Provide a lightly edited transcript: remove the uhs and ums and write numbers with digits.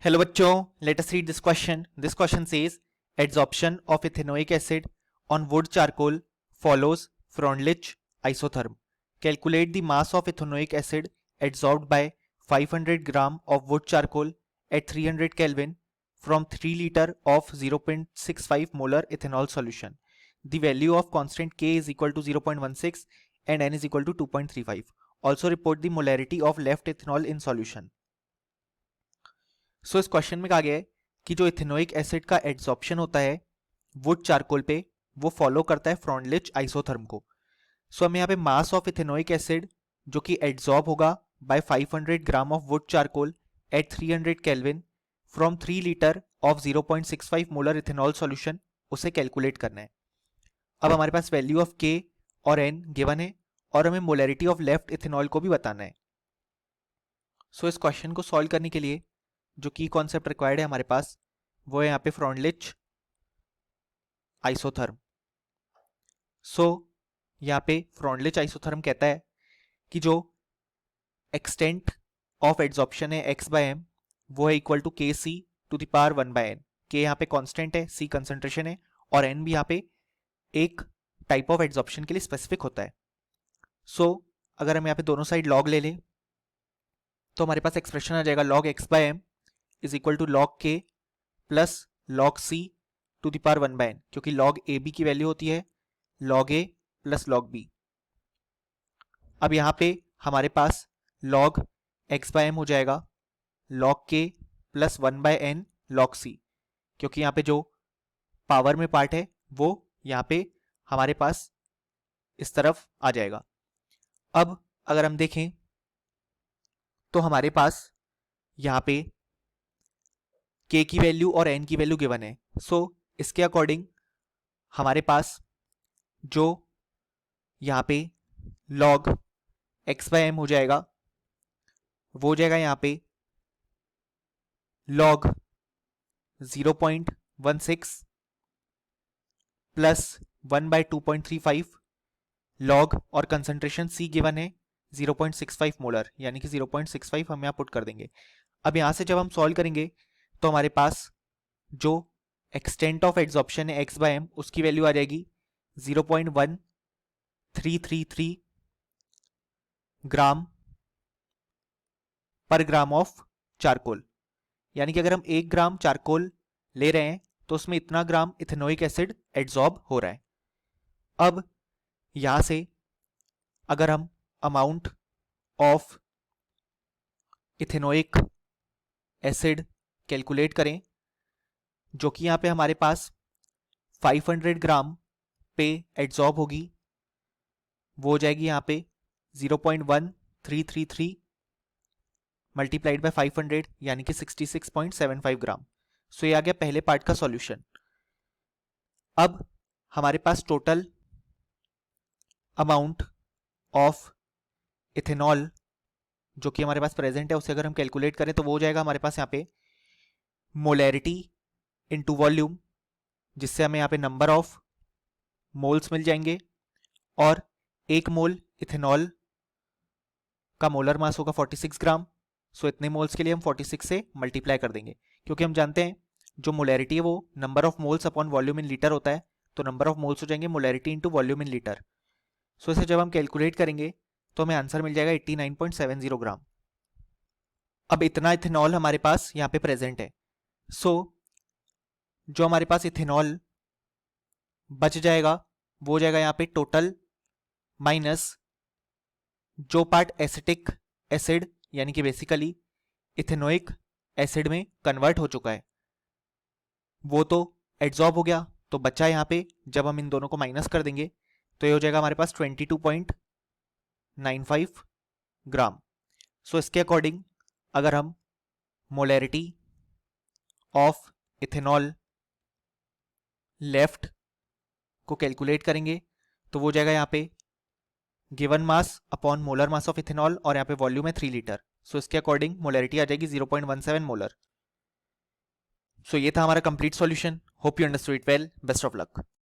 Hello बच्चों, let us read this question. This question says adsorption of ethanoic acid on wood charcoal follows Freundlich isotherm. Calculate the mass of ethanoic acid adsorbed by 500 gram of wood charcoal at 300 Kelvin from 3 liter of 0.65 molar ethanol solution. The value of constant K is equal to 0.16 and N is equal to 2.35. Also report the molarity of left ethanol in solution. इस question में कहा गया है कि जो ethanoic acid का adsorption होता है वुड चारकोल पे वो फॉलो करता है फ्रॉन्डलिच आइसोथर्म को। हमें यहाँ पे मास ऑफ इथेनोइक एसिड जो कि एड्सॉर्ब होगा by 500 gram of wood charcoal at 300 kelvin from 3 litre of 0.65 molar ethanol solution उसे कैलकुलेट करना है। अब हमारे पास वैल्यू ऑफ के और एन गिवन है और हमें मोलैरिटी ऑफ लेफ्ट इथेनॉल को भी बताना है। इस क्वेश्चन को सॉल्व करने के लिए जो की कॉन्सेप्ट रिक्वायर्ड है हमारे पास वो है यहाँ पे फ्रॉन्डलिच आइसोथर्म। यहाँ पे फ्रॉन्डलिच आइसोथर्म कहता है कि जो एक्सटेंट ऑफ एड्सॉर्प्शन है x बाय m वो है equal to K C to the power 1 by n। K यहाँ पे कांस्टेंट है, c कंसंट्रेशन है और n भी यहाँ पे एक टाइप ऑफ एड्सॉर्प्शन के लिए स्पेसिफिक होता है। अगर हम यहाँ पे दोनों साइड लॉग ले लें तो हमारे पास एक्सप्रेशन आ जाएगा log x by m is equal to log k plus log c to the power 1 by n, क्योंकि log a b की वैल्यू होती है log a plus log b। अब यहां पे हमारे पास log x बाय m हो जाएगा log k plus 1 by n log c, क्योंकि यहां पे जो पावर में पार्ट है वो यहां पे हमारे पास इस तरफ आ जाएगा। अब अगर हम देखें तो हमारे पास यहां पे k की वैल्यू और n की वैल्यू गिवन है। इसके अकॉर्डिंग हमारे पास जो यहाँ पे log x बाय m हो जाएगा वो हो जाएगा यहाँ पे log 0.16 प्लस 1 बाय 2.35 log और कंसंट्रेशन c गिवन है 0.65 मोलर, यानी कि 0.65 हम यहाँ पुट कर देंगे। अब यहाँ से जब हम सॉल्व करेंगे तो हमारे पास जो एक्सटेंट ऑफ एड्सॉर्प्शन है x बाय m उसकी वैल्यू आ जाएगी 0.1333 ग्राम पर ग्राम ऑफ चारकोल, यानी कि अगर हम 1 ग्राम चारकोल ले रहे हैं तो उसमें इतना ग्राम इथेनोइक एसिड एड्सॉर्ब हो रहा है। अब यहां से अगर हम amount of ethanoic acid calculate करें जो कि यहां पे हमारे पास 500 ग्राम पे एड्सॉर्ब होगी वो हो जाएगी यहां पे 0.1333 मल्टीप्लाइड बाय 500 यानी कि 66.75 ग्राम। ये आ गया पहले पार्ट का सॉल्यूशन। अब हमारे पास टोटल अमाउंट ऑफ इथेनॉल जो कि हमारे पास प्रेजेंट है उसे अगर हम कैलकुलेट करें तो वो हो जाएगा हमारे पास यहाँ पे मोलैरिटी इनटू वॉल्यूम, जिससे हमें यहाँ पे नंबर ऑफ मोल्स मिल जाएंगे और 1 मोल इथेनॉल का मोलर मास होगा 46 ग्राम। इतने मोल्स के लिए हम 46 से मल्टीप्लाई कर देंगे, क्योंकि हम जानते हैं जो मोलैरिटी है वो number of moles upon volume in litre होता है, तो नंबर ऑफ मोल्स हो जाएंगे molarity into volume in litre. इसे जब हम कैलकुलेट करेंगे तो हमें आंसर मिल जाएगा 89.70 ग्राम। अब इतना इथेनॉल हमारे पास यहाँ पे प्रेजेंट है। जो हमारे पास इथेनॉल बच जाएगा वो हो जाएगा यहाँ पे टोटल माइनस जो पार्ट एसिटिक एसिड यानी कि बेसिकली इथेनोइक एसिड में कन्वर्ट हो चुका है वो तो एड्सॉर्ब हो गया, तो बचा यहाँ पे जब हम इन दोनों को माइनस कर देंगे तो ये हो जाएगा हमारे पास 22.95 ग्राम। इसके अकॉर्डिंग अगर हम मोलैरिटी ऑफ इथेनॉल लेफ्ट को कैलकुलेट करेंगे तो वो जाएगा यहाँ पे given mass upon molar mass of ethanol और यहाँ पे वॉल्यूम है 3 लीटर। इसके अकॉर्डिंग मोलैरिटी आ जाएगी 0.17 मोलर। ये था हमारा complete solution. Hope you understood it well. Best of luck.